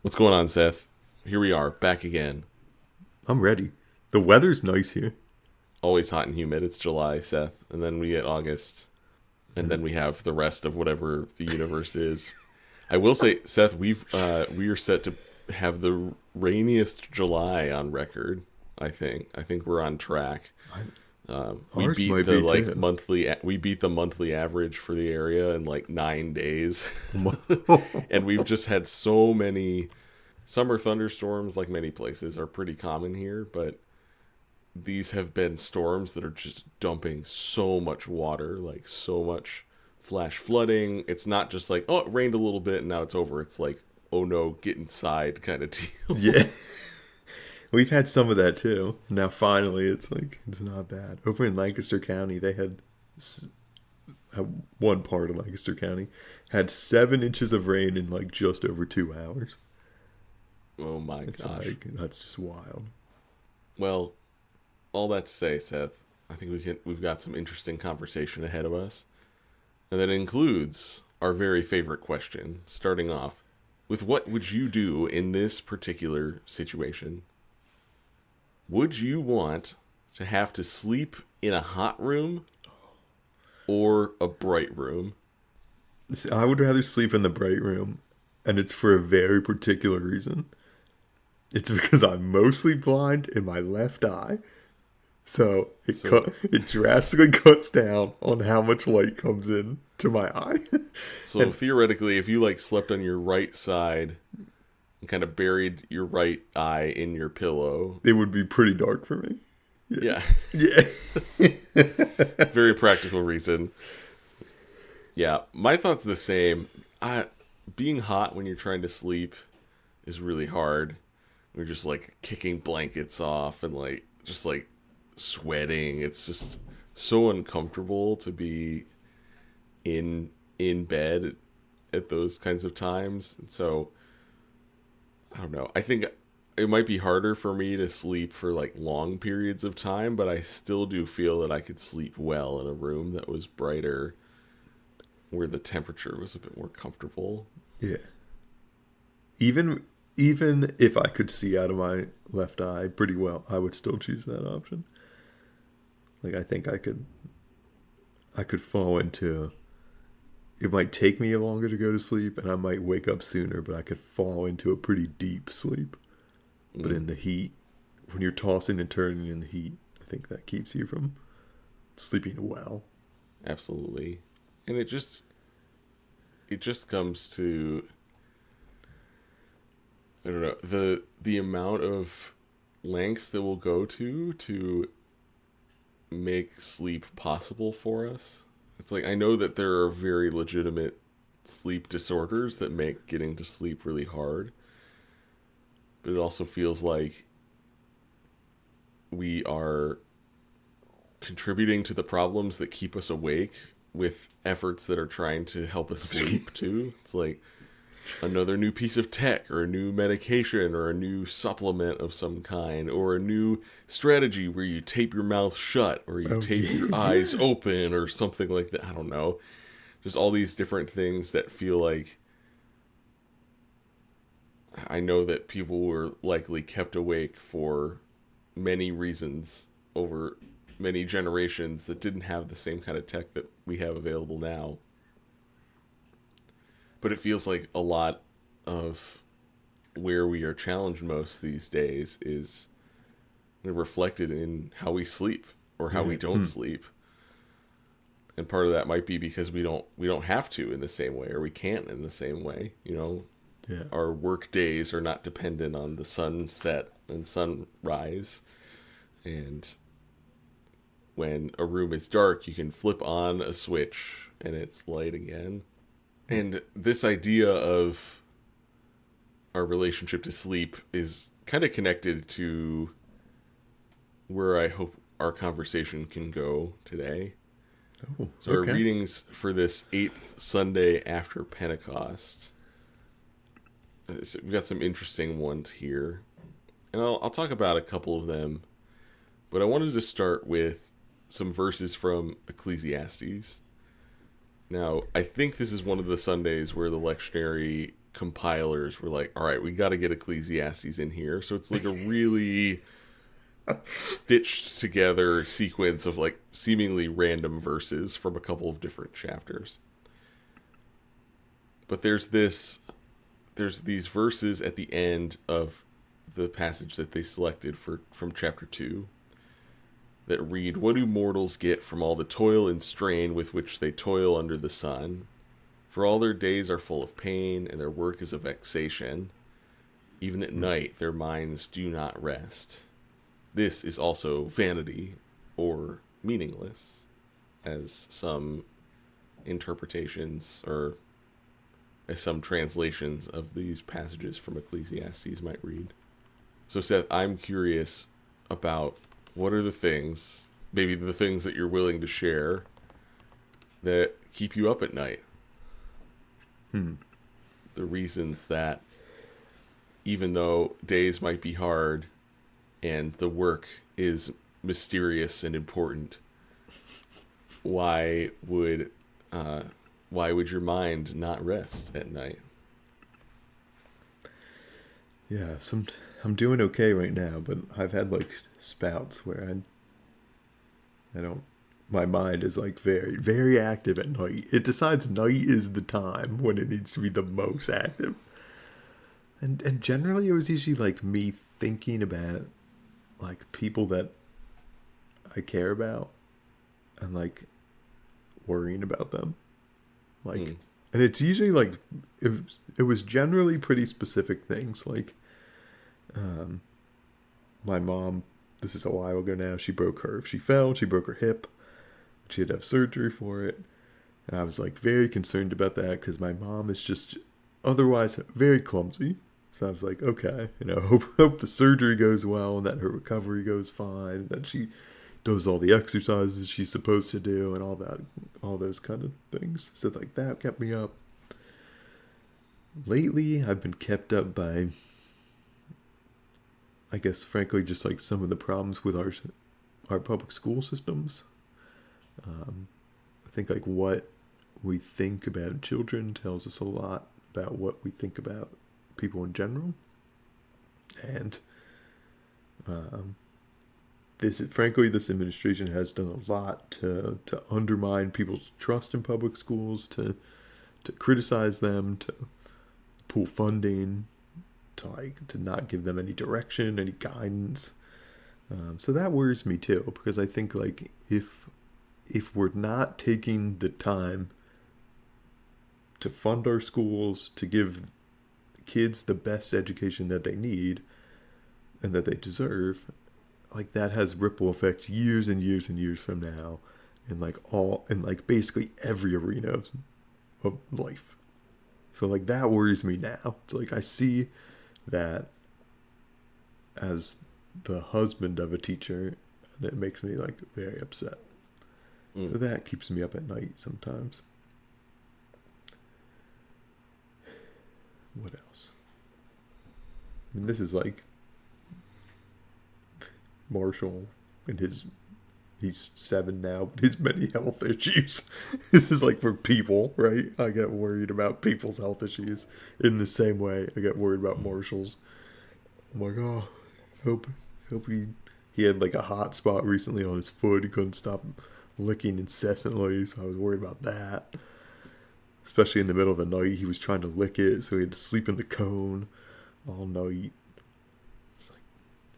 What's going on, Seth? Here we are, back again. I'm ready. The weather's nice here. Always hot and humid. It's July, Seth. And then we get August. And then And we have the rest of whatever the universe is. I will say, Seth, we are set to have the rainiest July on record, I think. I think we're on track. I, We ours beat might the be too. monthly average for the area in like 9 days. And we've just had so many summer thunderstorms, like many places, are pretty common here, but these have been storms that are just dumping so much water, like so much flash flooding. It's not just like, oh, it rained a little bit and now it's over. It's like, oh no, get inside kind of deal. Yeah, we've had some of that too. Now finally, it's not bad. Over in Lancaster County, they had one part of Lancaster County had 7 inches of rain in like just over 2 hours. Oh my It's gosh. like that's just wild. Well, all that to say, Seth, I think we've got some interesting conversation ahead of us. And that includes our very favorite question, starting off with what would you do in this particular situation? Would you want to have to sleep in a hot room or a bright room? See, I would rather sleep in the bright room, and it's for a very particular reason. It's because I'm mostly blind in my left eye. So So it drastically cuts down on how much light comes in to my eye. so And theoretically, if you like slept on your right side and kind of buried your right eye in your pillow, it would be pretty dark for me. Yeah. yeah, Yeah. very practical reason. Yeah, my thought's the same. Being hot when you're trying to sleep is really hard. We're just like kicking blankets off and like just like sweating. It's just so uncomfortable to be in bed at those kinds of times. And so I don't know. I think it might be harder for me to sleep for like long periods of time, but I still do feel that I could sleep well in a room that was brighter where the temperature was a bit more comfortable. Yeah. Even even if I could see out of my left eye pretty well, I would still choose that option. Like I think I could fall into it might take me longer to go to sleep and I might wake up sooner, but I could fall into a pretty deep sleep. But Mm, in the heat, when you're tossing and turning in the heat, I think that keeps you from sleeping well. absolutely. And it just comes to, I don't know, the amount of lengths that we'll go to make sleep possible for us. It's like I know that there are very legitimate sleep disorders that make getting to sleep really hard, but it also feels like we are contributing to the problems that keep us awake with efforts that are trying to help us sleep too. It's like another new piece of tech or a new medication or a new supplement of some kind or a new strategy where you tape your mouth shut or you Oh tape your eyes yeah. open or something like that. I don't know. Just all these different things that feel like I know that people were likely kept awake for many reasons over many generations that didn't have the same kind of tech that we have available now. But it feels like a lot of where we are challenged most these days is reflected in how we sleep or how we Yeah. don't sleep. And part of that might be because we don't have to in the same way or we can't in the same way. Yeah. Our work days are not dependent on the sunset and sunrise. And when a room is dark, you can flip on a switch and it's light again. And this idea of our relationship to sleep is kind of connected to where I hope our conversation can go today. Oh, So, our okay. readings for this eighth Sunday after Pentecost. So we've got some interesting ones here. And I'll talk about a couple of them. But I wanted to start with some verses from Ecclesiastes. Now, I think this is one of the Sundays where the lectionary compilers were like, all right, we got to get Ecclesiastes in here. So it's like a really stitched together sequence of like seemingly random verses from a couple of different chapters. But there's these verses at the end of the passage that they selected from chapter 2 that read, "What do mortals get from all the toil and strain with which they toil under the sun? For all their days are full of pain, and their work is a vexation. Even at night their minds do not rest. This is also vanity, or meaningless," as some interpretations or as some translations of these passages from Ecclesiastes might read. So Seth, I'm curious about what are the things, maybe the things that you're willing to share, that keep you up at night? The reasons that even though days might be hard and the work is mysterious and important, why would your mind not rest at night? Yeah, I'm doing okay right now, but I've had like spouts where I don't. My mind is like very, very active at night. It decides night is the time when it needs to be the most active. And generally, it was usually like me thinking about like people that I care about and like worrying about them. Like, and it's usually like it was generally pretty specific things. Like, my mom, this is a while ago now, she broke her hip. She had to have surgery for it. And I was like very concerned about that because my mom is just otherwise very clumsy. So I was like, okay, hope the surgery goes well and that her recovery goes fine, and that she does all the exercises she's supposed to do and all those kind of things. So like that kept me up. Lately, I've been kept up by, I guess, frankly, just like some of the problems with our public school systems. I think like what we think about children tells us a lot about what we think about people in general. And this administration has done a lot to undermine people's trust in public schools, to criticize them, to pull funding, to not give them any direction, any guidance. So that worries me too, because I think like if we're not taking the time to fund our schools, to give kids the best education that they need and that they deserve, like that has ripple effects years and years and years from now in like basically every arena of life. So like that worries me now. It's like I see that as the husband of a teacher, and it makes me like very upset. So that keeps me up at night sometimes. What else? I mean, this is like Marshall and he's 7 now, but his many health issues. This is like for people, right? I get worried about people's health issues in the same way I get worried about Marshall's. I'm like, oh, hope he had like a hot spot recently on his foot. He couldn't stop licking incessantly, so I was worried about that. Especially in the middle of the night, he was trying to lick it, so he had to sleep in the cone all night. It's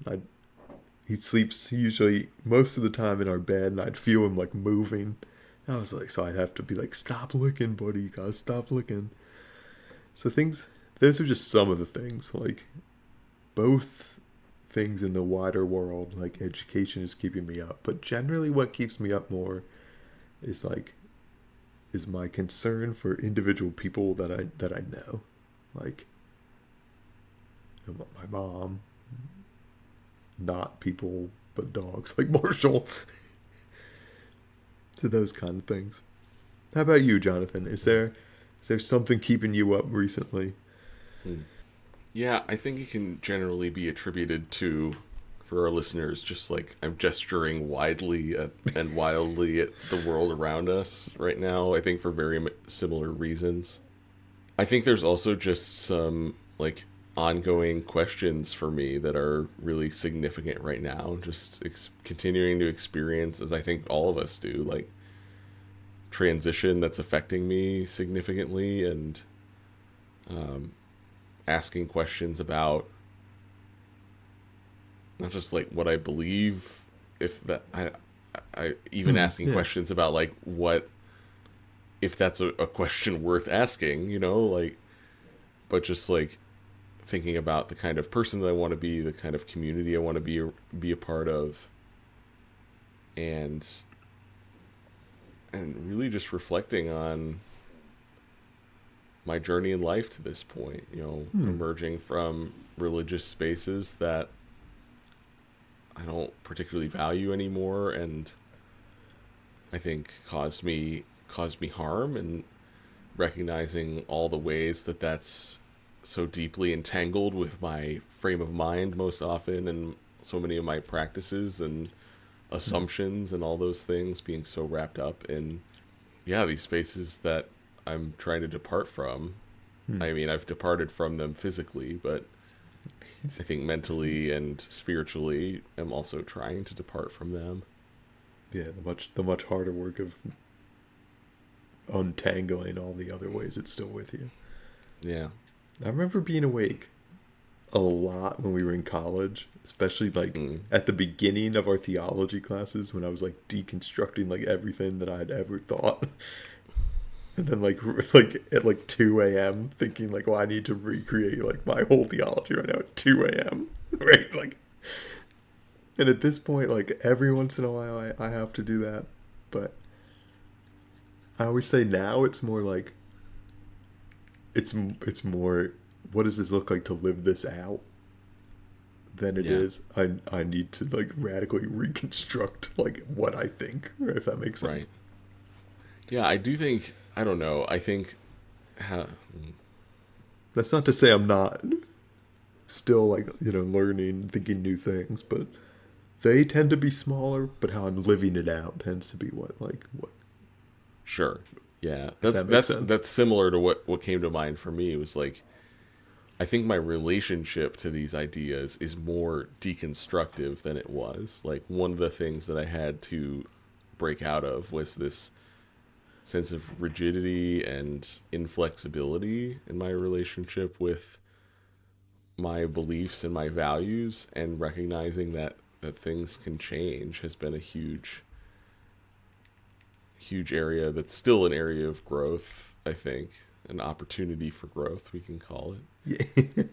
like, he sleeps usually most of the time in our bed, and I'd feel him like moving. I was like, so I'd have to be like, stop licking, buddy, you gotta stop licking. So those are just some of the things, like both things in the wider world, like education is keeping me up, but generally what keeps me up more is my concern for individual people that I know, like my mom, not people but dogs like Marshall. So those kind of things. How about you, Jonathan? Is there something keeping you up recently? Yeah, I think it can generally be attributed to, for our listeners, just like I'm gesturing widely and wildly at the world around us right now, I think for very similar reasons. I think there's also just some like ongoing questions for me that are really significant right now. Just continuing to experience, as I think all of us do, like transition that's affecting me significantly, and asking questions about not just like what I believe, if that I even asking Yeah. questions about like what if that's a question worth asking, like, but just like thinking about the kind of person that I want to be, the kind of community I want to be a part of, and really just reflecting on my journey in life to this point, emerging from religious spaces that I don't particularly value anymore, and I think caused me harm, and recognizing all the ways that that's so deeply entangled with my frame of mind most often, and so many of my practices and assumptions and all those things being so wrapped up in these spaces that I'm trying to depart from. I mean, I've departed from them physically, but I think mentally and spiritually I'm also trying to depart from them. Yeah, the much harder work of untangling all the other ways it's still with you. Yeah. I remember being awake a lot when we were in college, especially like at the beginning of our theology classes when I was like deconstructing like everything that I had ever thought. And then like at like 2 a.m. thinking like, well, I need to recreate like my whole theology right now at 2 a.m. Right? Like, and at this point, like every once in a while I have to do that. But I always say now it's more like it's more what does this look like to live this out than it is I need to like radically reconstruct like what I think, if that makes sense. Right. Yeah, I do think, I don't know, I think That's not to say I'm not still like, learning, thinking new things, but they tend to be smaller, but how I'm living it out tends to be what. Sure. Yeah. If That's that makes that's sense. that's similar to what came to mind for me. It was like, I think my relationship to these ideas is more deconstructive than it was. Like, one of the things that I had to break out of was this sense of rigidity and inflexibility in my relationship with my beliefs and my values, and recognizing that things can change has been a huge area that's still an area of growth, I think, an opportunity for growth, we can call it. Yeah.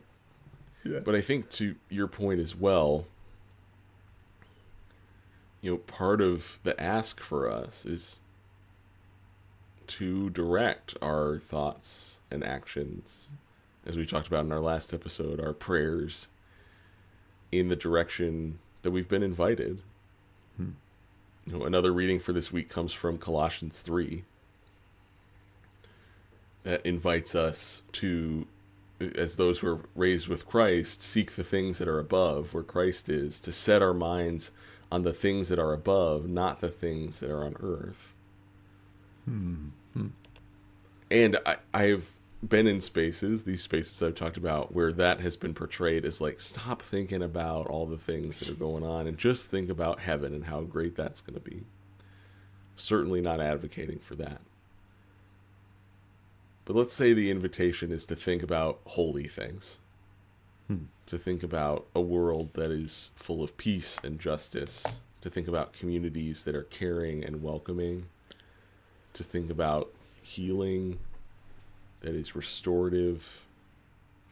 Yeah. But I think, to your point as well, part of the ask for us is to direct our thoughts and actions, as we talked about in our last episode, our prayers, in the direction that we've been invited. Another reading for this week comes from Colossians 3, that invites us to, as those who are raised with Christ, seek the things that are above, where Christ is, to set our minds on the things that are above, not the things that are on earth. And I've been in these spaces I've talked about, where that has been portrayed as like, stop thinking about all the things that are going on and just think about heaven and how great that's going to be. Certainly not advocating for that. But let's say the invitation is to think about holy things, to think about a world that is full of peace and justice, to think about communities that are caring and welcoming, to think about healing that is restorative,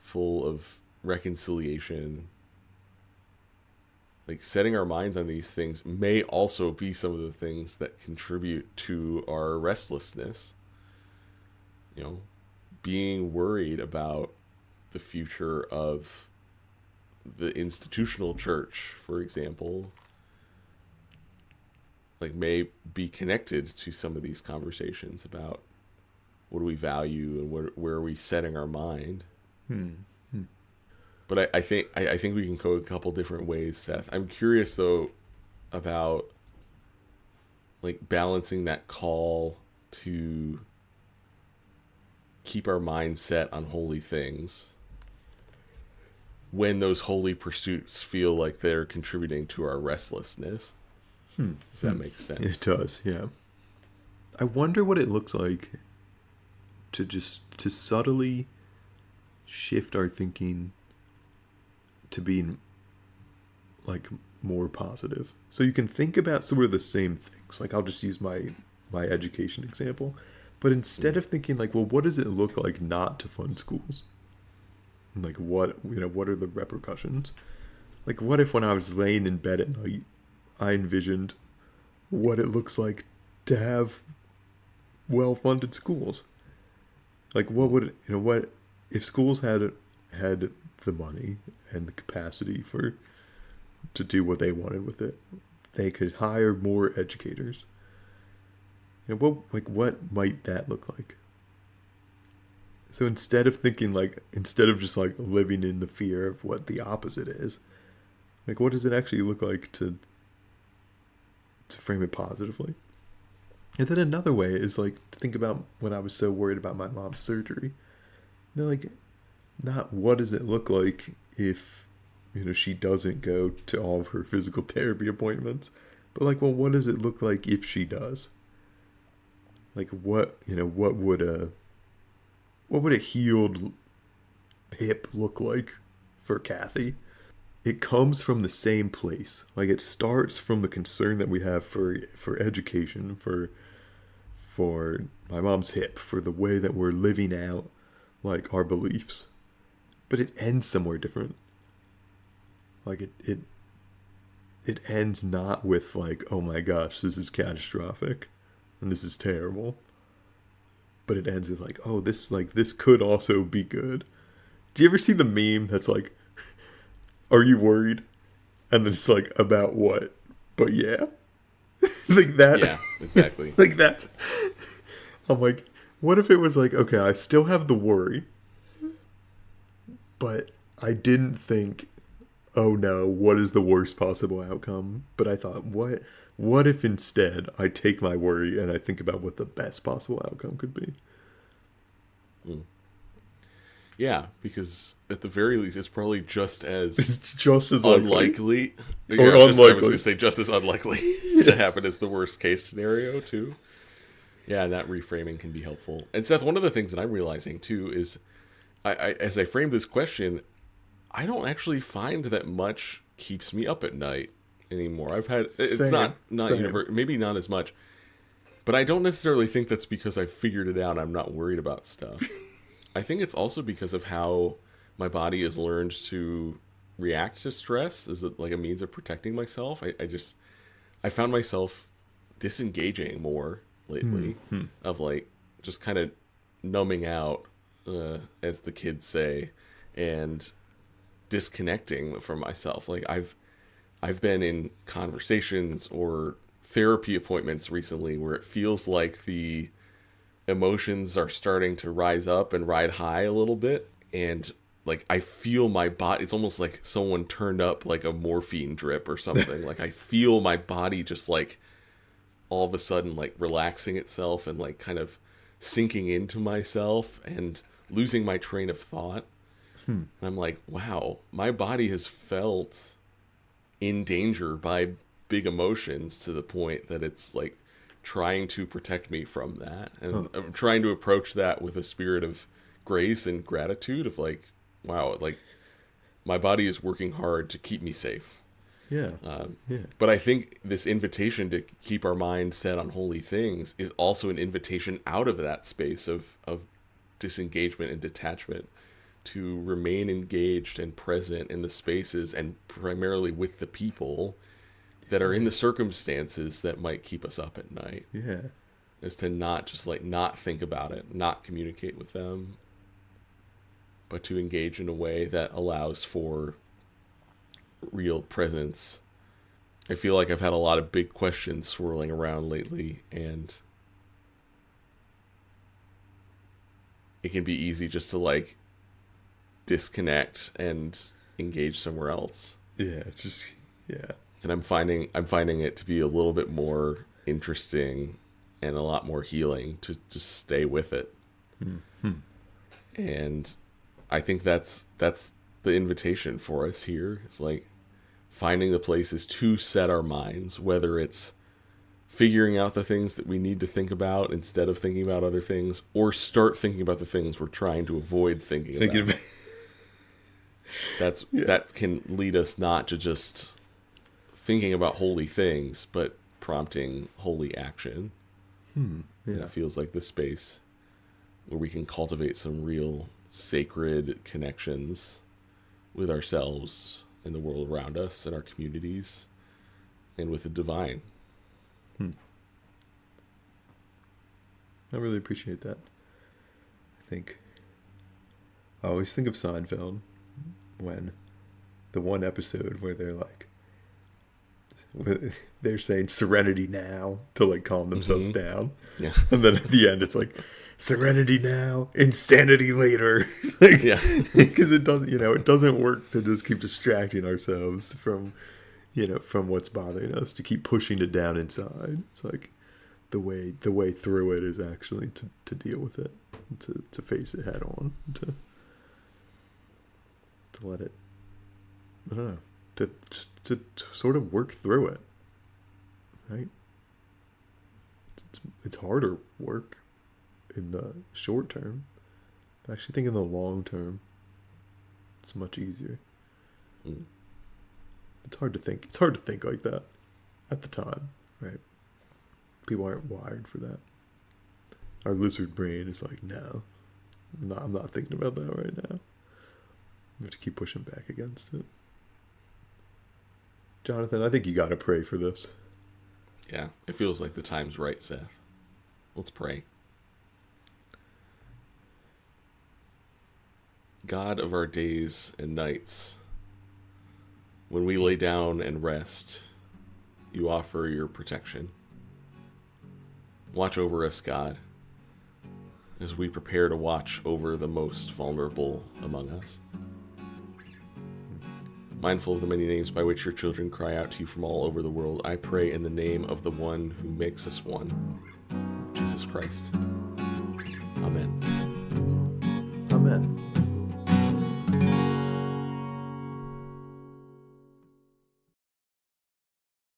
full of reconciliation. Like, setting our minds on these things may also be some of the things that contribute to our restlessness. Being worried about the future of the institutional church, for example, like, may be connected to some of these conversations about what do we value and where are we setting our mind. But I think we can go a couple different ways, Seth. I'm curious though about like balancing that call to keep our minds set on holy things when those holy pursuits feel like they're contributing to our restlessness. If that makes sense. It does, yeah. I wonder what it looks like to subtly shift our thinking to being like more positive. So you can think about sort of the same things. Like I'll just use my education example. But instead of thinking like, well, what does it look like not to fund schools? Like what are the repercussions? Like what if when I was laying in bed at night, I envisioned what it looks like to have well-funded schools? Like what would, what if schools had the money and the capacity to do what they wanted with it? They could hire more educators. What might that look like? So instead of just like living in the fear of what the opposite is, like what does it actually look like to frame it positively? And then another way is like to think about when I was so worried about my mom's surgery. Like, not what does it look like if she doesn't go to all of her physical therapy appointments, but like, well, what does it look like if she does? Like what would a healed hip look like for Kathy? It comes from the same place. Like it starts from the concern that we have for education, for my mom's hip, for the way that we're living out like our beliefs. But it ends somewhere different. Like it ends not with like, oh my gosh, this is catastrophic and this is terrible. But it ends with like, oh, this could also be good. Do you ever see the meme that's like, are you worried? And then it's like, about what? But yeah. Like that. Yeah, exactly. Like that. I'm like, what if it was like, okay, I still have the worry, but I didn't think, oh no, what is the worst possible outcome? But I thought, what if instead I take my worry and I think about what the best possible outcome could be? Yeah, because at the very least, it's probably just as unlikely. I was going to say just as unlikely to happen as the worst case scenario too. Yeah, that reframing can be helpful. And Seth, one of the things that I'm realizing too is, as I frame this question, I don't actually find that much keeps me up at night anymore. It's not maybe not as much, but I don't necessarily think that's because I figured it out. I'm not worried about stuff. I think it's also because of how my body has learned to react to stress as like a means of protecting myself. I found myself disengaging more lately, of like just kind of numbing out, as the kids say, and disconnecting from myself. Like I've been in conversations or therapy appointments recently where it feels like the emotions are starting to rise up and ride high a little bit, and like I feel my body, it's almost like someone turned up like a morphine drip or something. Like I feel my body just like all of a sudden like relaxing itself and like kind of sinking into myself and losing my train of thought. And I'm like, wow, my body has felt in danger by big emotions to the point that it's like trying to protect me from that. And I'm trying to approach that with a spirit of grace and gratitude of like, wow, like my body is working hard to keep me safe. Yeah. But I think this invitation to keep our mind set on holy things is also an invitation out of that space of disengagement and detachment to remain engaged and present in the spaces and primarily with the people that are in the circumstances that might keep us up at night. Yeah. Is to not just like not think about it, not communicate with them, but to engage in a way that allows for real presence. I feel like I've had a lot of big questions swirling around lately, and it can be easy just to like disconnect and engage somewhere else. Yeah. And I'm finding it to be a little bit more interesting and a lot more healing to just stay with it. And I think that's the invitation for us here. It's like finding the places to set our minds, whether it's figuring out the things that we need to think about instead of thinking about other things, or start thinking about the things we're trying to avoid thinking about. That can lead us not to just thinking about holy things, but prompting holy action. Yeah. It feels like the space where we can cultivate some real sacred connections with ourselves and the world around us and our communities and with the divine. I really appreciate that. I always think of Seinfeld when the one episode where they're saying serenity now to like calm themselves down. Yeah. And then at the end it's like serenity now, insanity later. Like, Yeah. Because it doesn't work to just keep distracting ourselves from what's bothering us, to keep pushing it down inside. It's like the way through it is actually to deal with it, to face it head on, to let it, I don't know, to sort of work through it, right? It's harder work in the short term. I actually think in the long term, it's much easier. It's hard to think. It's hard to think like that at the time, right? People aren't wired for that. Our lizard brain is like, no, I'm not thinking about that right now. We have to keep pushing back against it. Jonathan, I think you got to pray for this. Yeah, it feels like the time's right, Seth. Let's pray. God of our days and nights, when we lay down and rest, you offer your protection. Watch over us, God, as we prepare to watch over the most vulnerable among us. Mindful of the many names by which your children cry out to you from all over the world, I pray in the name of the one who makes us one, Jesus Christ. Amen. Amen.